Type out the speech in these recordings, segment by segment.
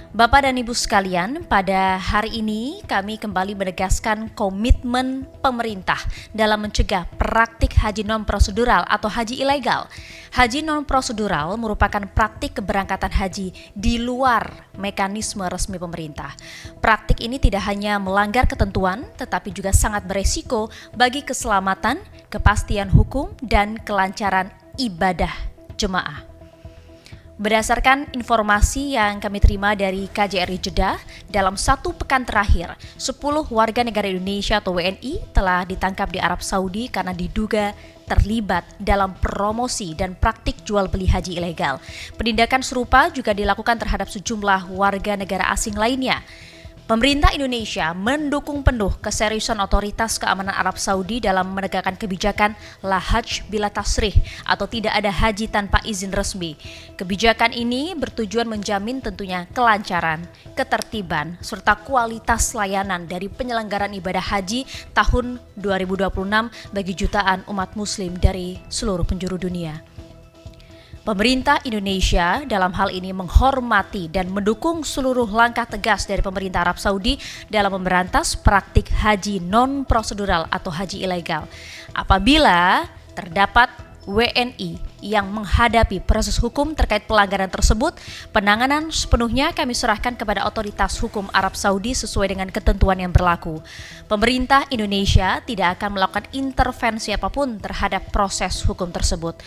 Bapak dan Ibu sekalian, pada hari ini kami kembali menegaskan komitmen pemerintah dalam mencegah praktik haji non-prosedural atau haji ilegal. Haji non-prosedural merupakan praktik keberangkatan haji di luar mekanisme resmi pemerintah. Praktik ini tidak hanya melanggar ketentuan, tetapi juga sangat beresiko bagi keselamatan, kepastian hukum, dan kelancaran ibadah jemaah. Berdasarkan informasi yang kami terima dari KJRI Jeddah, dalam satu pekan terakhir, 10 warga negara Indonesia atau WNI telah ditangkap di Arab Saudi karena diduga terlibat dalam promosi dan praktik jual beli haji ilegal. Penindakan serupa juga dilakukan terhadap sejumlah warga negara asing lainnya. Pemerintah Indonesia mendukung penuh keseriusan otoritas keamanan Arab Saudi dalam menegakkan kebijakan la hajj bila tasrih atau tidak ada haji tanpa izin resmi. Kebijakan ini bertujuan menjamin tentunya kelancaran, ketertiban, serta kualitas layanan dari penyelenggaraan ibadah haji tahun 2026 bagi jutaan umat muslim dari seluruh penjuru dunia. Pemerintah Indonesia dalam hal ini menghormati dan mendukung seluruh langkah tegas dari pemerintah Arab Saudi dalam memberantas praktik haji non-prosedural atau haji ilegal. Apabila terdapat WNI yang menghadapi proses hukum terkait pelanggaran tersebut, penanganan sepenuhnya kami serahkan kepada otoritas hukum Arab Saudi sesuai dengan ketentuan yang berlaku. Pemerintah Indonesia tidak akan melakukan intervensi apapun terhadap proses hukum tersebut.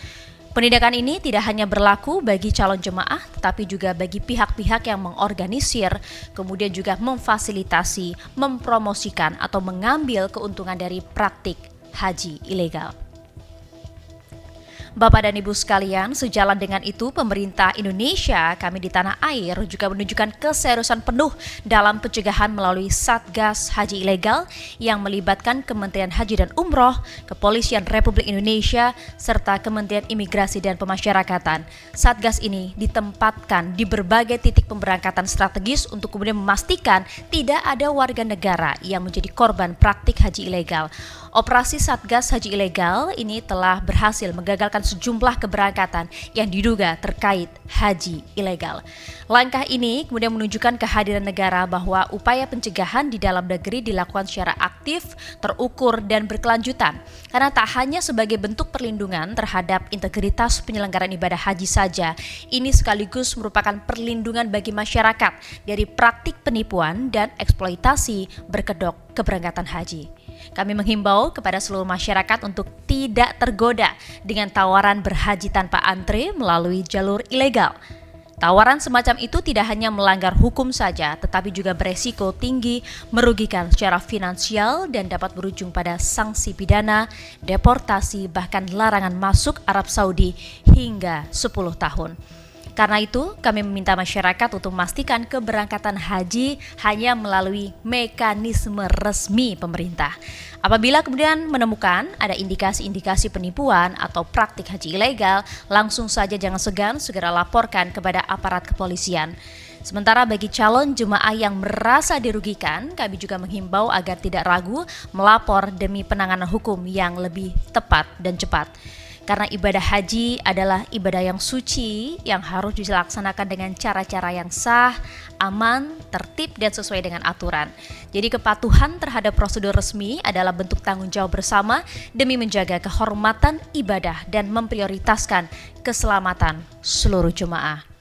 Penindakan ini tidak hanya berlaku bagi calon jemaah, tetapi juga bagi pihak-pihak yang mengorganisir, kemudian juga memfasilitasi, mempromosikan, atau mengambil keuntungan dari praktik haji ilegal. Bapak dan Ibu sekalian, sejalan dengan itu pemerintah Indonesia, kami di tanah air juga menunjukkan keseriusan penuh dalam pencegahan melalui Satgas Haji Ilegal yang melibatkan Kementerian Haji dan Umroh, Kepolisian Republik Indonesia, serta Kementerian Imigrasi dan Pemasyarakatan. Satgas ini ditempatkan di berbagai titik pemberangkatan strategis untuk kemudian memastikan tidak ada warga negara yang menjadi korban praktik haji ilegal. Operasi Satgas Haji Ilegal ini telah berhasil menggagalkan sejumlah keberangkatan yang diduga terkait haji ilegal. Langkah ini kemudian menunjukkan kehadiran negara bahwa upaya pencegahan di dalam negeri dilakukan secara aktif, terukur, dan berkelanjutan. Karena tak hanya sebagai bentuk perlindungan terhadap integritas penyelenggaraan ibadah haji saja, ini sekaligus merupakan perlindungan bagi masyarakat dari praktik penipuan dan eksploitasi berkedok keberangkatan haji. Kami menghimbau kepada seluruh masyarakat untuk tidak tergoda dengan tawaran berhaji tanpa antre melalui jalur ilegal. Tawaran semacam itu tidak hanya melanggar hukum saja, tetapi juga beresiko tinggi, merugikan secara finansial dan dapat berujung pada sanksi pidana, deportasi, bahkan larangan masuk Arab Saudi hingga 10 tahun. Karena itu, kami meminta masyarakat untuk memastikan keberangkatan haji hanya melalui mekanisme resmi pemerintah. Apabila kemudian menemukan ada indikasi-indikasi penipuan atau praktik haji ilegal, langsung saja jangan segan segera laporkan kepada aparat kepolisian. Sementara bagi calon jemaah yang merasa dirugikan, kami juga menghimbau agar tidak ragu melapor demi penanganan hukum yang lebih tepat dan cepat. Karena ibadah haji adalah ibadah yang suci yang harus dilaksanakan dengan cara-cara yang sah, aman, tertib, dan sesuai dengan aturan. Jadi kepatuhan terhadap prosedur resmi adalah bentuk tanggung jawab bersama demi menjaga kehormatan ibadah dan memprioritaskan keselamatan seluruh jemaah.